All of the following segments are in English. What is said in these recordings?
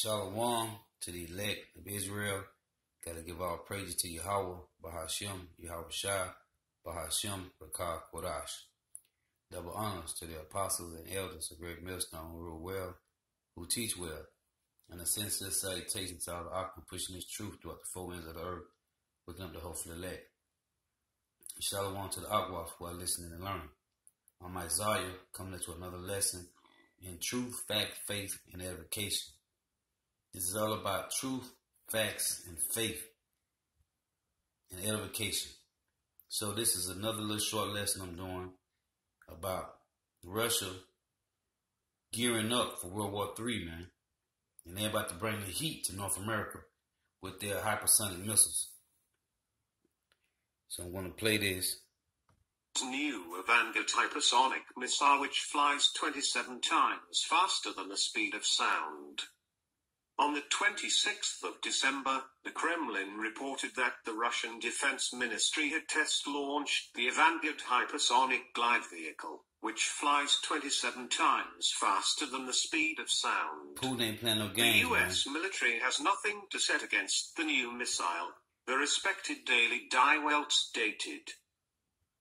Shalom to the elect of Israel. Gotta give all praises to Yahweh, Bahashem, Yahweh Shai, Bahashem, Rakah, Kodash. Double honors to the apostles and elders of Great Millstone who rule well, who teach well, and a sincere salutation to all the Akim pushing this truth throughout the four ends of the earth with them to hopefully elect. Shalom to the Akwaf who are listening and learning. I'm Isaiah, coming to another lesson in truth, fact, faith, and edification. This is all about truth, facts, and faith, and edification. So this is another little short lesson I'm doing about Russia gearing up for World War III, man. And they're about to bring the heat to North America with their hypersonic missiles. So I'm going to play this. New Vanguard hypersonic missile which flies 27 times faster than the speed of sound. On the 26th of December, the Kremlin reported that the Russian Defense Ministry had test-launched the Vanguard hypersonic glide vehicle, which flies 27 times faster than the speed of sound. Putin ain't playing no games, the U.S. military has nothing to set against the new missile, the respected Daily Die Welt stated.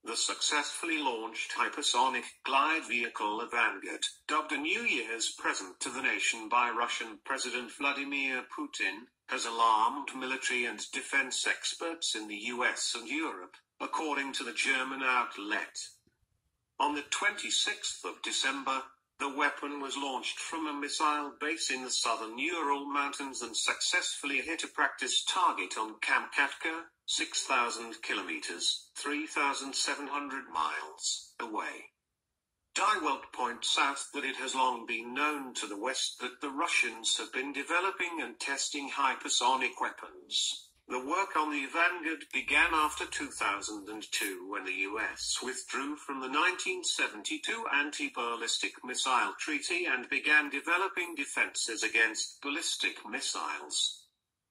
The successfully launched hypersonic glide vehicle Vanguard, dubbed a New Year's present to the nation by Russian President Vladimir Putin, has alarmed military and defense experts in the US and Europe, according to the German outlet. On the 26th of December, the weapon was launched from a missile base in the southern Ural Mountains and successfully hit a practice target on Kamchatka, 6,000 kilometers, 3,700 miles, away. Die Welt points out that it has long been known to the West that the Russians have been developing and testing hypersonic weapons. The work on the Vanguard began after 2002 when the US withdrew from the 1972 Anti-Ballistic Missile Treaty and began developing defenses against ballistic missiles.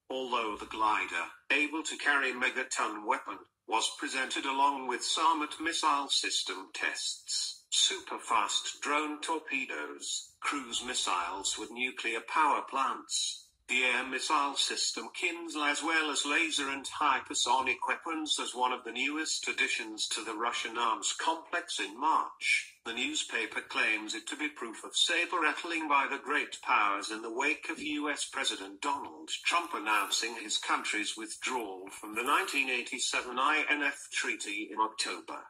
Although the glider, able to carry megaton weapon, was presented along with SAMAT missile system tests, super-fast drone torpedoes, cruise missiles with nuclear power plants, the air missile system Kinzhal, as well as laser and hypersonic weapons as one of the newest additions to the Russian arms complex in March. The newspaper claims it to be proof of saber-rattling by the great powers in the wake of US President Donald Trump announcing his country's withdrawal from the 1987 INF Treaty in October.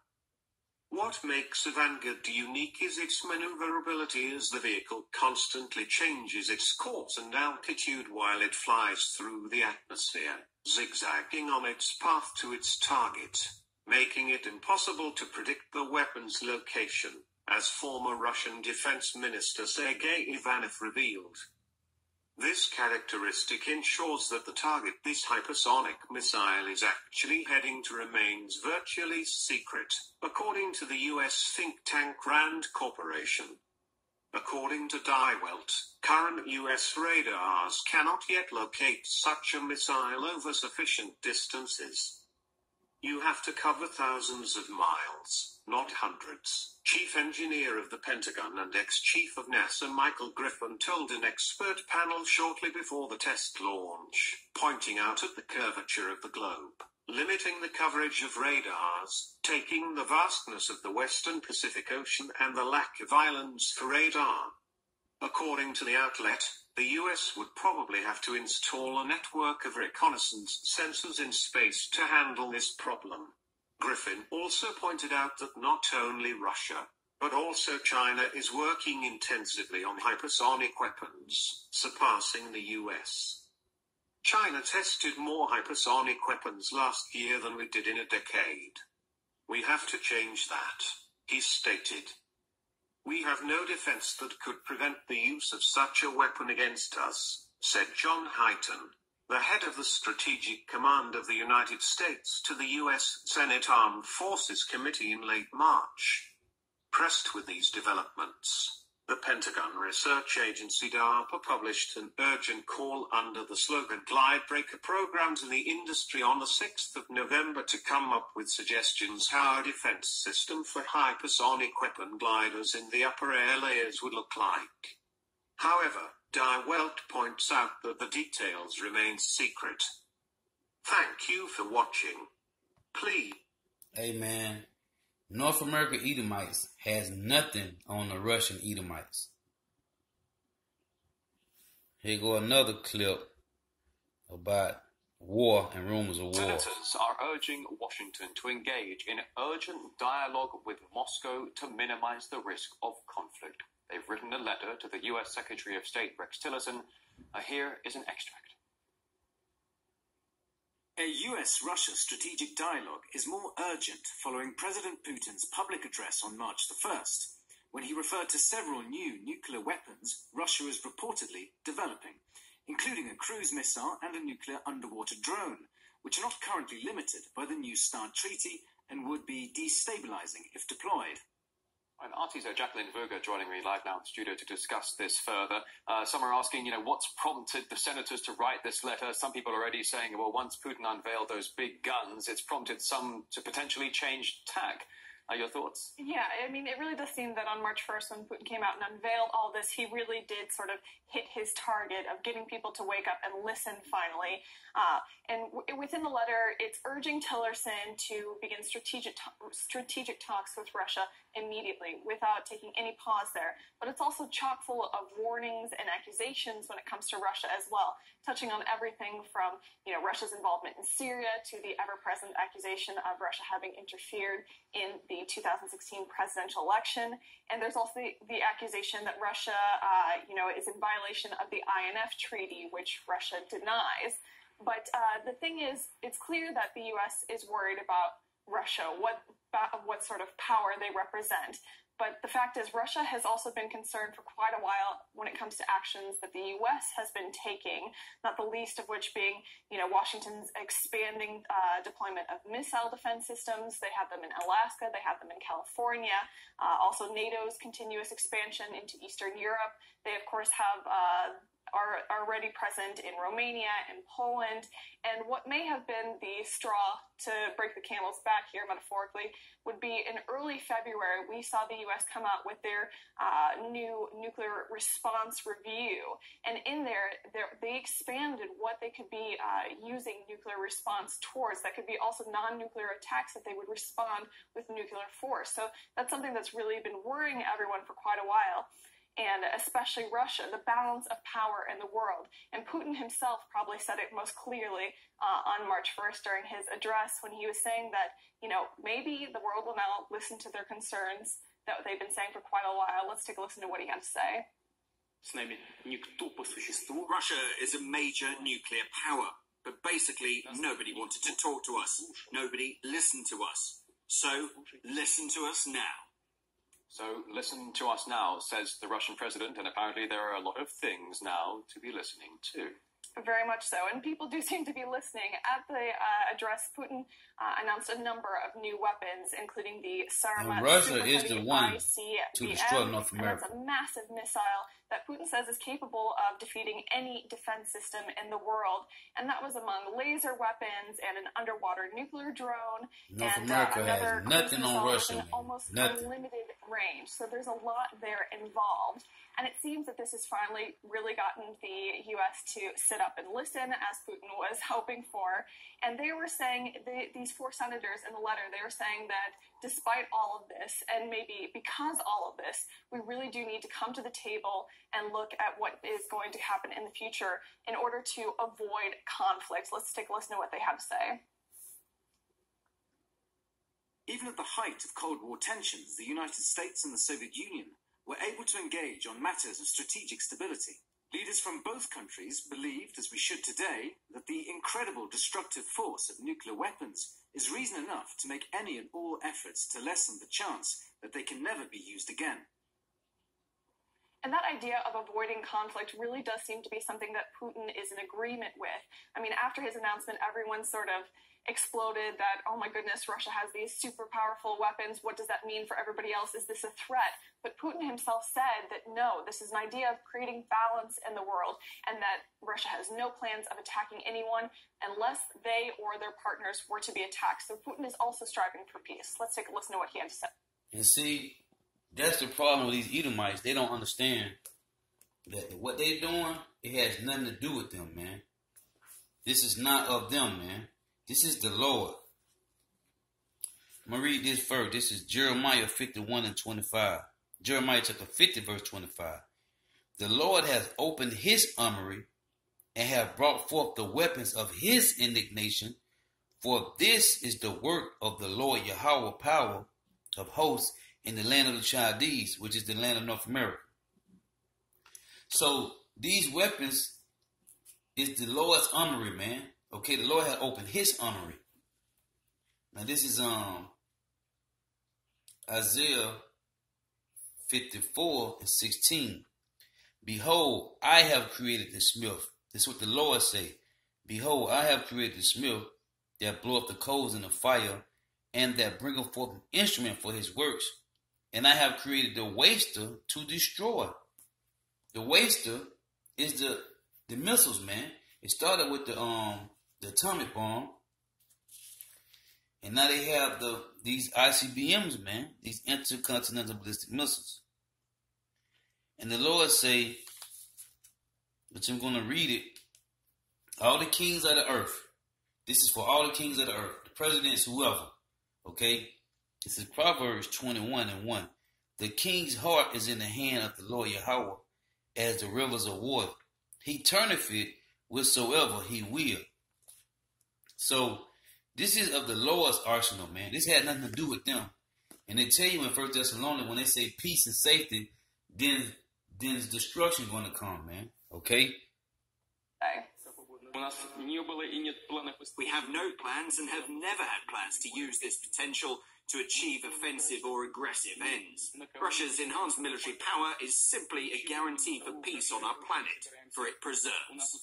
What makes a Vanguard unique is its maneuverability, as the vehicle constantly changes its course and altitude while it flies through the atmosphere, zigzagging on its path to its target, making it impossible to predict the weapon's location, as former Russian Defense Minister Sergei Ivanov revealed. This characteristic ensures that the target this hypersonic missile is actually heading to remains virtually secret, according to the US think tank RAND Corporation. According to Die Welt, current US radars cannot yet locate such a missile over sufficient distances. You have to cover thousands of miles, not hundreds, Chief Engineer of the Pentagon and ex-Chief of NASA Michael Griffin told an expert panel shortly before the test launch, pointing out at the curvature of the globe, limiting the coverage of radars, taking the vastness of the Western Pacific Ocean and the lack of islands for radar. According to the outlet, the US would probably have to install a network of reconnaissance sensors in space to handle this problem. Griffin also pointed out that not only Russia, but also China is working intensively on hypersonic weapons, surpassing the US. China tested more hypersonic weapons last year than we did in a decade. We have to change that, he stated. We have no defense that could prevent the use of such a weapon against us, said John Hyten, the head of the Strategic Command of the United States, to the U.S. Senate Armed Forces Committee in late March. Pressed with these developments, the Pentagon Research Agency DARPA published an urgent call under the slogan Glide Breaker Programs in the Industry on the 6th of November to come up with suggestions how a defense system for hypersonic weapon gliders in the upper air layers would look like. However, Die Welt points out that the details remain secret. Thank you for watching. Please. Hey man, North America Edomites has nothing on the Russian Edomites. Here go another clip about war and rumors of war. Senators are urging Washington to engage in urgent dialogue with Moscow to minimize the risk of conflict. They've written a letter to the U.S. Secretary of State Rex Tillerson. Here is an extract. A US-Russia strategic dialogue is more urgent following President Putin's public address on March the 1st, when he referred to several new nuclear weapons Russia is reportedly developing, including a cruise missile and a nuclear underwater drone, which are not currently limited by the New START treaty and would be destabilizing if deployed. And RT's Jacqueline Verga joining me live now in the studio to discuss this further. Some are asking, what's prompted the senators to write this letter? Some people are already saying, well, once Putin unveiled those big guns, it's prompted some to potentially change tack. Your thoughts? Yeah, I mean, it really does seem that on March 1st, when Putin came out and unveiled all this, he really did sort of hit his target of getting people to wake up and listen finally. And within the letter, it's urging Tillerson to begin strategic talks with Russia immediately without taking any pause there. But it's also chock full of warnings and accusations when it comes to Russia as well, touching on everything from, Russia's involvement in Syria to the ever-present accusation of Russia having interfered in the 2016 presidential election. And there's also the accusation that Russia, is in violation of the INF Treaty, which Russia denies. But the thing is, it's clear that the U.S. is worried about Russia, what sort of power they represent. But the fact is, Russia has also been concerned for quite a while when it comes to actions that the U.S. has been taking, not the least of which being, Washington's expanding deployment of missile defense systems. They have them in Alaska. They have them in California. Also, NATO's continuous expansion into Eastern Europe. They, of course, have are already present in Romania and Poland. And what may have been the straw to break the camel's back here, metaphorically, would be in early February, we saw the U.S. come out with their new nuclear response review. And in there, they expanded what they could be using nuclear response towards. That could be also non-nuclear attacks that they would respond with nuclear force. So that's something that's really been worrying everyone for quite a while. And especially Russia, the balance of power in the world. And Putin himself probably said it most clearly on March 1st during his address when he was saying that, maybe the world will now listen to their concerns that they've been saying for quite a while. Let's take a listen to what he had to say. Russia is a major nuclear power, but basically nobody wanted to talk to us. Nobody listened to us. So listen to us now. So listen to us now, says the Russian president, and apparently there are a lot of things now to be listening to. Very much so, and people do seem to be listening. At the address, Putin announced a number of new weapons, including the Sarmat Russia is the one ICBM, to destroy North America. And that's a massive missile that Putin says is capable of defeating any defense system in the world. And that was among laser weapons and an underwater nuclear drone. North and America another has nothing on Russia. Almost nothing. unlimited range. So there's a lot there involved. And it seems that this has finally really gotten the U.S. to sit up and listen, as Putin was hoping for. And they were saying, these four senators in the letter, they were saying that despite all of this, and maybe because all of this, we really do need to come to the table and look at what is going to happen in the future in order to avoid conflict. Let's take a listen to what they have to say. Even at the height of Cold War tensions, the United States and the Soviet Union were able to engage on matters of strategic stability. Leaders from both countries believed, as we should today, that the incredible destructive force of nuclear weapons is reason enough to make any and all efforts to lessen the chance that they can never be used again. And that idea of avoiding conflict really does seem to be something that Putin is in agreement with. I mean, after his announcement, everyone sort of exploded that, oh my goodness, Russia has these super powerful weapons. What does that mean for everybody else? Is this a threat? But Putin himself said that no, this is an idea of creating balance in the world, and that Russia has no plans of attacking anyone unless they or their partners were to be attacked. So Putin is also striving for peace. Let's take a listen to what he had to say. And see, that's the problem with these Edomites. They don't understand that what they're doing, it has nothing to do with them, man. This is not of them, man. This is the Lord. I'm going to read this verse. This is Jeremiah 51 and 25. Jeremiah chapter 50, verse 25. The Lord has opened his armory and have brought forth the weapons of his indignation. For this is the work of the Lord Yahweh, power of hosts in the land of the Chaldees, which is the land of North America. So these weapons is the Lord's armory, man. Okay, the Lord has opened his armory. Now this is Isaiah 54 and 16. Behold, I have created the smith. This is what the Lord say. Behold, I have created the smith that bloweth the coals in the fire, and that bringeth forth an instrument for his works. And I have created the waster to destroy. The waster is the missiles, man. It started with the atomic bomb, and now they have these ICBMs, man. These intercontinental ballistic missiles. And the Lord say, which I'm going to read it, all the kings of the earth. This is for all the kings of the earth, the presidents, whoever. Okay? This is Proverbs 21 and 1. The king's heart is in the hand of the Lord Yahweh, as the rivers of water. He turneth it whithersoever he will. So, this is of the Lord's arsenal, man. This had nothing to do with them. And they tell you in 1 Thessalonians, when they say peace and safety, then destruction is going to come, man. Okay? We have no plans and have never had plans to use this potential to achieve offensive or aggressive ends. Russia's enhanced military power is simply a guarantee for peace on our planet, for it preserves.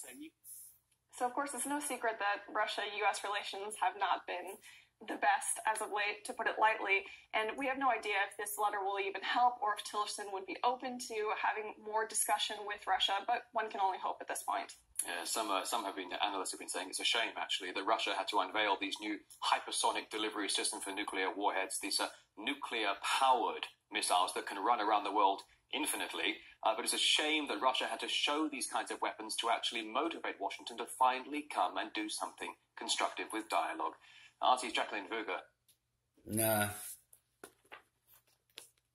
So, of course, it's no secret that Russia-U.S. relations have not been the best as of late, to put it lightly, and we have no idea if this letter will even help or if Tillerson would be open to having more discussion with Russia, but one can only hope at this point. Yeah, some analysts have been saying it's a shame, actually, that Russia had to unveil these new hypersonic delivery systems for nuclear warheads, these nuclear-powered missiles that can run around the world infinitely. But it's a shame that Russia had to show these kinds of weapons to actually motivate Washington to finally come and do something constructive with dialogue. Auntie Jacqueline Verga. Nah.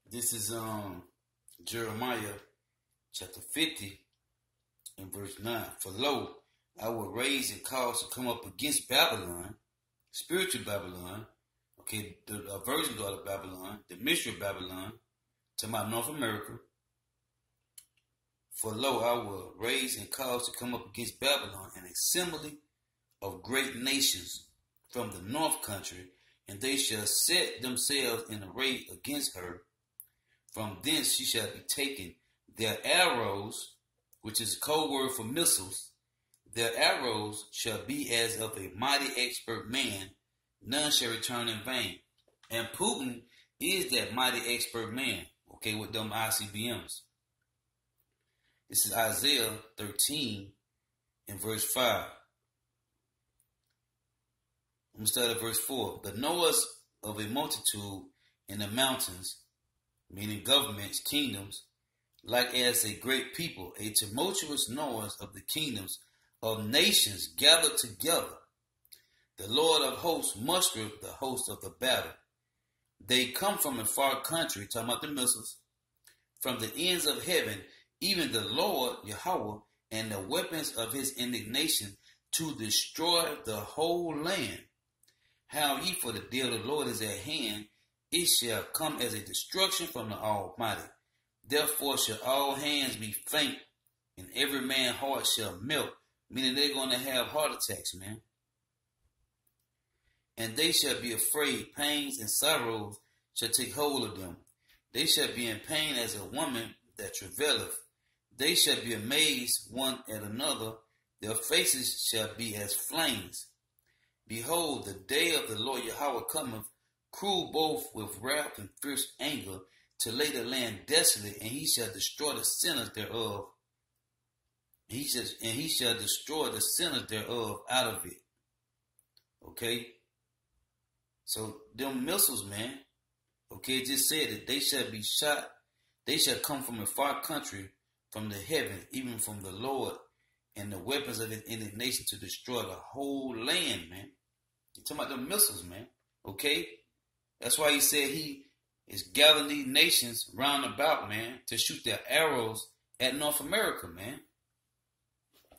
This is Jeremiah chapter 50 and verse 9. For lo, I will raise and cause to come up against Babylon, spiritual Babylon, okay, the virgin daughter of Babylon, the mystery of Babylon, to my North America. For lo, I will raise and cause to come up against Babylon an assembly of great nations from the north country, and they shall set themselves in array against her. From thence she shall be taken. Their arrows, which is a code word for missiles, their arrows shall be as of a mighty expert man. None shall return in vain. And Putin is that mighty expert man, okay, with them ICBMs. This is Isaiah 13 and verse 5. I'm going to start at verse 4. The noise of a multitude in the mountains, meaning governments, kingdoms, like as a great people, a tumultuous noise of the kingdoms of nations gathered together. The Lord of hosts mustereth the host of the battle. They come from a far country, talking about the missiles, from the ends of heaven, even the Lord Yahweh, and the weapons of his indignation to destroy the whole land. How ye, for the day of the Lord is at hand, it shall come as a destruction from the Almighty. Therefore shall all hands be faint, and every man's heart shall melt, meaning they're going to have heart attacks, man. And they shall be afraid, pains and sorrows shall take hold of them. They shall be in pain as a woman that travaileth. They shall be amazed one at another. Their faces shall be as flames. Behold, the day of the Lord Yahweh cometh, cruel both with wrath and fierce anger, to lay the land desolate, and he shall destroy the sinners thereof. He shall destroy the sinners thereof out of it. Okay? So, them missiles, man, okay, it just said that they shall be shot. They shall come from a far country, from the heaven, even from the Lord, and the weapons of his indignation to destroy the whole land, man. You're talking about the missiles, man. Okay? That's why he said he is gathering these nations round about, man, to shoot their arrows at North America, man.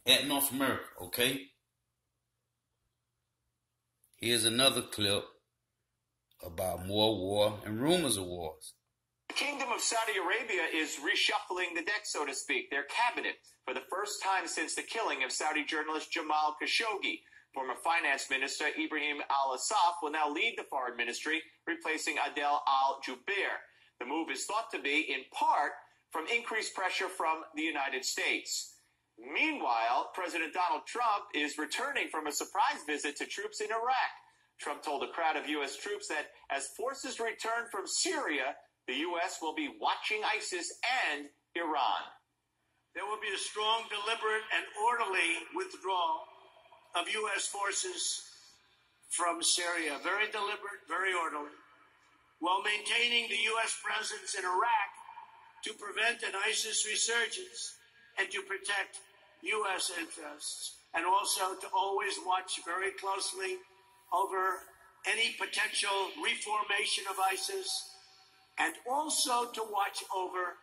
At North America, okay? Here's another clip about more war and rumors of wars. The Kingdom of Saudi Arabia is reshuffling the deck, so to speak, their cabinet for the first time since the killing of Saudi journalist Jamal Khashoggi. Former finance minister Ibrahim al-Assaf will now lead the foreign ministry, replacing Adel al-Jubeir. The move is thought to be, in part, from increased pressure from the United States. Meanwhile, President Donald Trump is returning from a surprise visit to troops in Iraq. Trump told a crowd of U.S. troops that as forces return from Syria, the U.S. will be watching ISIS and Iran. There will be a strong, deliberate, and orderly withdrawal of U.S. forces from Syria. Very deliberate, very orderly, while maintaining the U.S. presence in Iraq to prevent an ISIS resurgence and to protect U.S. interests, and also to always watch very closely over any potential reformation of ISIS, and also to watch over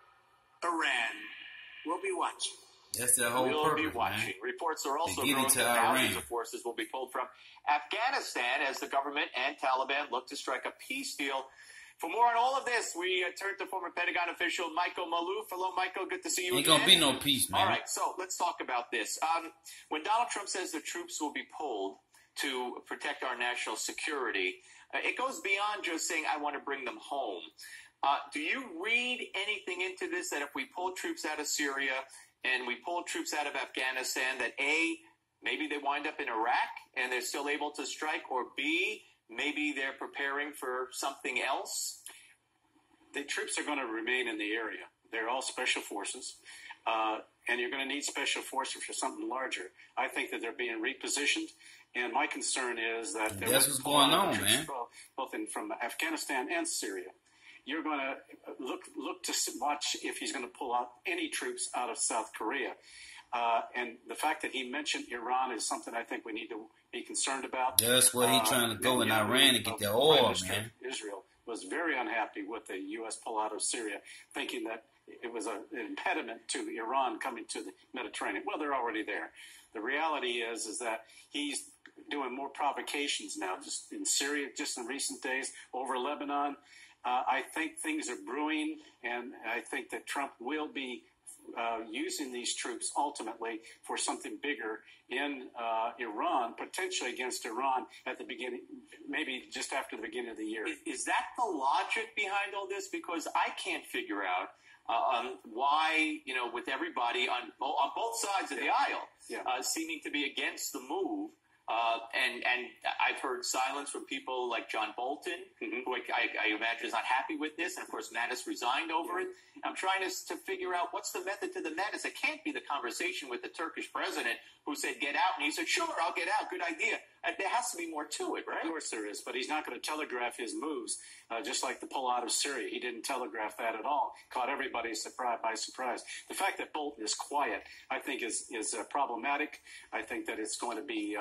Iran. We'll be watching. That's their whole we'll purpose, be watching. man. Reports are also They get growing into that thousands Iran. of forces will be pulled from Afghanistan as the government and Taliban look to strike a peace deal. For more on all of this, we turn to former Pentagon official Michael Maloof. Hello, Michael. Good to see you Ain't again. gonna be no peace, man. All right, so let's talk about this. When Donald Trump says the troops will be pulled to protect our national security, it goes beyond just saying, I want to bring them home. Do you read anything into this, that if we pull troops out of Syria and we pull troops out of Afghanistan, that A, maybe they wind up in Iraq and they're still able to strike, or B, maybe they're preparing for something else? The troops are going to remain in the area. They're all special forces, and you're going to need special forces for something larger. I think that they're being repositioned, and my concern is that That's what's going on, man. Both from Afghanistan and Syria. You're going to look to watch if he's going to pull out any troops out of South Korea. And the fact that he mentioned Iran is something I think we need to be concerned about. That's where he's trying to go in Iran to get their oil, man. Israel was very unhappy with the U.S. pullout of Syria, thinking that it was an impediment to Iran coming to the Mediterranean. Well, they're already there. The reality is that he's doing more provocations now, just in Syria, just in recent days, over Lebanon. I think things are brewing, and I think that Trump will be using these troops ultimately for something bigger in Iran, potentially against Iran at the beginning, maybe just after the beginning of the year. Is that the logic behind all this? Because I can't figure out why, with everybody on both sides of the aisle seeming to be against the move. And I've heard silence from people like John Bolton, who I imagine is not happy with this. And, of course, Mattis resigned over it. I'm trying to figure out what's the method to the madness. It can't be the conversation with the Turkish president who said, get out. And he said, sure, I'll get out. Good idea. There has to be more to it, right? Of course there is. But he's not going to telegraph his moves, just like the pull out of Syria. He didn't telegraph that at all. Caught everybody by surprise. The fact that Bolton is quiet, I think, is problematic. I think that it's going to be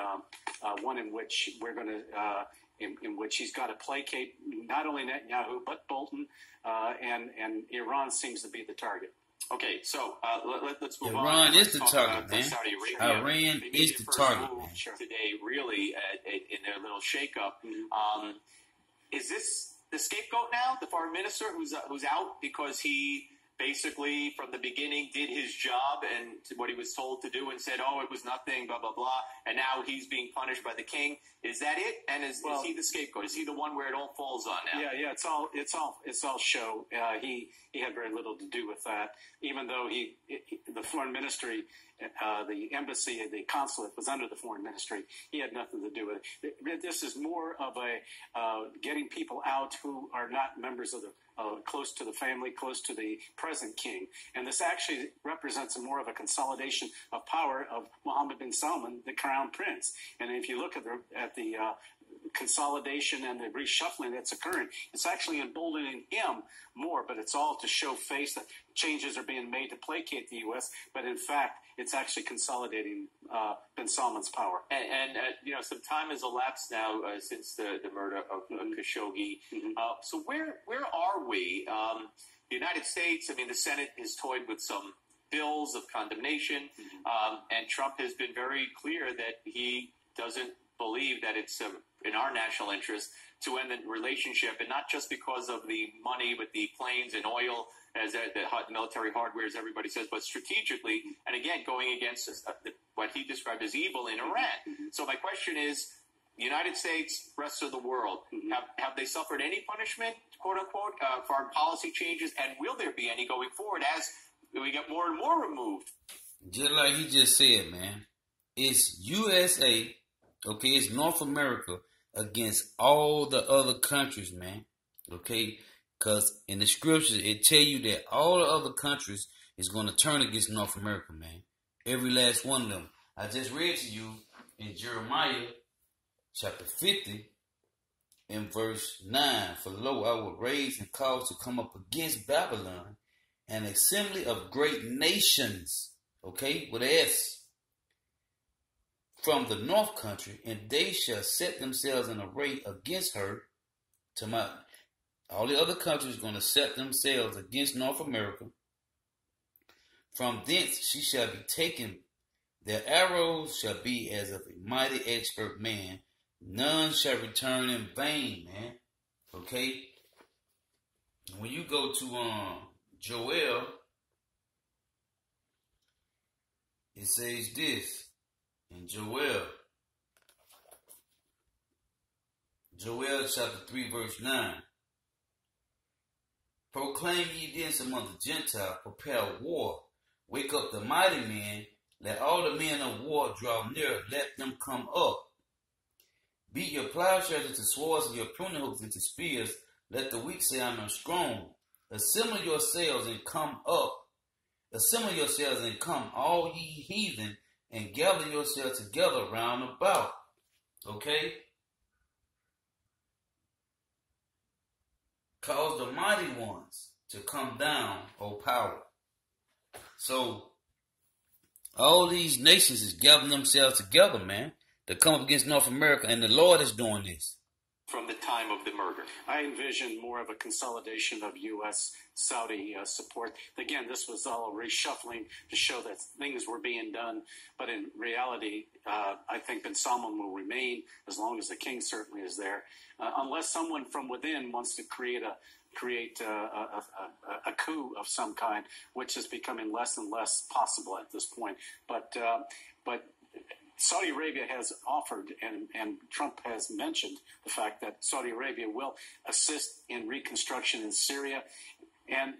one in which we're going to in which he's got to placate not only Netanyahu but Bolton, and Iran seems to be the target. Okay, so let's move on. Iran is the target, man. Saudi Arabia. Iran is the target, man. Today, really, in their little shakeup, is this the scapegoat now? The foreign minister who's out because he basically, from the beginning, did his job and what he was told to do and said, oh, it was nothing, blah, blah, blah, and now he's being punished by the king. Is that it? And is he the scapegoat? Is he the one where it all falls on now? Yeah, it's all show. He had very little to do with that, even though the foreign ministry, the embassy, the consulate was under the foreign ministry. He had nothing to do with it. This is more of a getting people out who are not members of close to the family, close to the present king. And this actually represents more of a consolidation of power of Mohammed bin Salman, the crown prince. And if you look at the consolidation and the reshuffling that's occurring, it's actually emboldening him more, but it's all to show face that changes are being made to placate the U.S., but in fact, it's actually consolidating bin Salman's power. And some time has elapsed now since the murder of Khashoggi. Mm-hmm. So where are we? The United States, the Senate has toyed with some bills of condemnation, and Trump has been very clear that he doesn't believe that it's in our national interest to end the relationship, and not just because of the money with the planes and oil, as the military hardware, as everybody says, but strategically, and again, going against what he described as evil in Iran. So my question is, the United States, rest of the world, have they suffered any punishment, quote unquote, foreign policy changes, and will there be any going forward as we get more and more removed? Just like he just said, man, it's USA, okay, it's North America against all the other countries, man, okay? Because in the scriptures, it tell you that all the other countries is going to turn against North America, man. Every last one of them. I just read to you in Jeremiah chapter 50 in verse 9. For lo, I will raise and cause to come up against Babylon an assembly of great nations, okay, with an S, from the north country, and they shall set themselves in array against her. All the other countries are going to set themselves against North America. From thence she shall be taken. Their arrows shall be as of a mighty expert man. None shall return in vain, man. Okay? When you go to Joel, it says this. In Joel chapter 3 verse 9. Proclaim ye thence among the Gentiles, prepare war, wake up the mighty men, let all the men of war draw near, let them come up. Beat your plowshares into swords and your pruning hooks into spears, let the weak say I am strong. Assemble yourselves and come up. Assemble yourselves and come, all ye heathen, and gather yourselves together round about. Okay? Cause the mighty ones to come down, O power. So, all these nations is gathering themselves together, man, to come up against North America, and the Lord is doing this. From the time of the murder, I envision more of a consolidation of U.S.-Saudi support. Again, this was all reshuffling to show that things were being done. But in reality, I think bin Salman will remain as long as the king certainly is there, unless someone from within wants to create a coup of some kind, which is becoming less and less possible at this point. But Saudi Arabia has offered, and Trump has mentioned the fact that Saudi Arabia will assist in reconstruction in Syria, and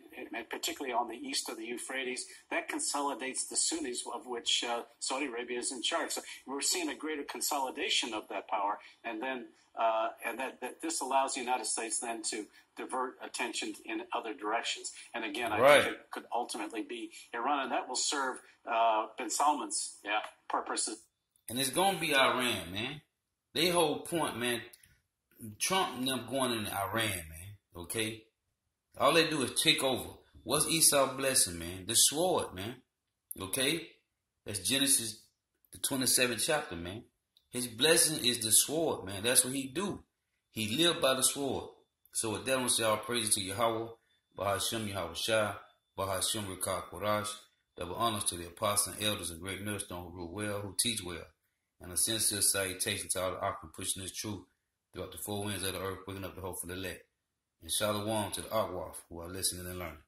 particularly on the east of the Euphrates. That consolidates the Sunnis, of which Saudi Arabia is in charge. So we're seeing a greater consolidation of that power, and then that this allows the United States then to divert attention in other directions. And again, I think it could ultimately be Iran, and that will serve bin Salman's purposes. And it's going to be Iran, man. They whole point, man, Trump and them going into Iran, man, okay? All they do is take over. What's Esau's blessing, man? The sword, man, okay? That's Genesis, the 27th chapter, man. His blessing is the sword, man. That's what he do. He lived by the sword. So with that, I want to say all praises to Yahweh, Bahashem Yahweh Shah, Bahashem Rekah Korash. Double honors to the apostles and elders and great millstone who rule well, who teach well. And a sincere salutation to all the Akim pushing this truth throughout the four winds of the earth, bringing up the hope for the elect. And shalom to the Akwaf who are listening and learning.